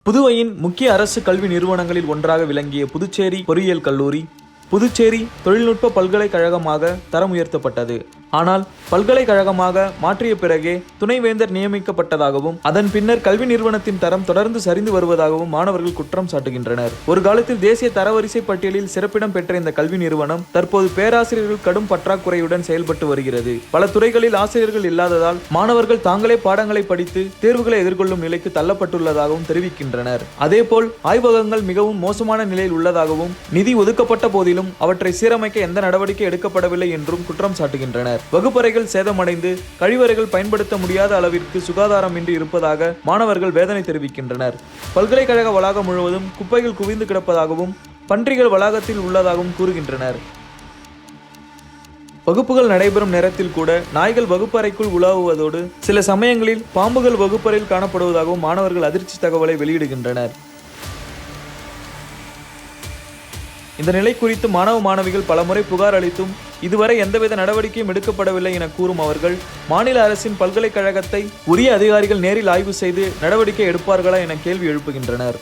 புதுவையின் முக்கிய அரசு கல்வி நிறுவனங்களில் ஒன்றாக விளங்கிய புதுச்சேரி பொறியியல் கல்லூரி புதுச்சேரி தொழில்நுட்ப பல்கலைக்கழகமாக தரம் உயர்த்தப்பட்டது. ஆனால் பல்கலைக்கழகமாக மாற்றிய பிறகே துணைவேந்தர் நியமிக்கப்பட்டதாகவும் அதன் பின்னர் கல்வி நிறுவனத்தின் தரம் தொடர்ந்து சரிந்து வருவதாகவும் மாணவர்கள் குற்றம் சாட்டுகின்றனர். ஒரு காலத்தில் தேசிய தரவரிசை பட்டியலில் சிறப்பிடம் பெற்ற இந்த கல்வி நிறுவனம் தற்போது பேராசிரியர்கள் கடும் பற்றாக்குறையுடன் செயல்பட்டு வருகிறது. பல துறைகளில் ஆசிரியர்கள் இல்லாததால் மாணவர்கள் தாங்களே பாடங்களை படித்து தேர்வுகளை எதிர்கொள்ளும் நிலைக்கு தள்ளப்பட்டுள்ளதாகவும் தெரிவிக்கின்றனர். அதேபோல் ஆய்வகங்கள் மிகவும் மோசமான நிலையில் உள்ளதாகவும் நிதி ஒதுக்கப்பட்ட போதிலும் அவற்றை சீரமைக்க எந்த நடவடிக்கை எடுக்கப்படவில்லை என்றும் குற்றம் சாட்டுகின்றனர். வகுப்பறைகள் சேதமடைந்து கழிவறைகள் பயன்படுத்த முடியாத அளவிற்கு சுகாதாரமின்றி இருப்பதாக மாணவர்கள் வேதனை தெரிவிக்கின்றனர். பல்கலைக்கழக வளாகம் முழுவதும் குப்பைகள் குவிந்து கிடப்பதாகவும் பன்றிகள் வளாகத்தில் உள்ளதாகவும் கூறுகின்றனர். வகுப்புகள் நடைபெறும் நேரத்தில் கூட நாய்கள் வகுப்பறைக்குள் உலாவுவதோடு சில சமயங்களில் பாம்புகள் வகுப்பறையில் காணப்படுவதாகவும் மாணவர்கள் அதிர்ச்சி தகவலை வெளியிடுகின்றனர். இந்த நிலை குறித்து மாணவ மாணவிகள் பலமுறை புகார் அளித்தும் இதுவரை எந்தவித நடவடிக்கையும் எடுக்கப்படவில்லை என கூறும் அவர்கள் மாநில அரசின் பல்கலைக்கழகத்தை உரிய அதிகாரிகள் நேரில் ஆய்வு செய்து நடவடிக்கை எடுப்பார்களா என கேள்வி எழுப்புகின்றனர்.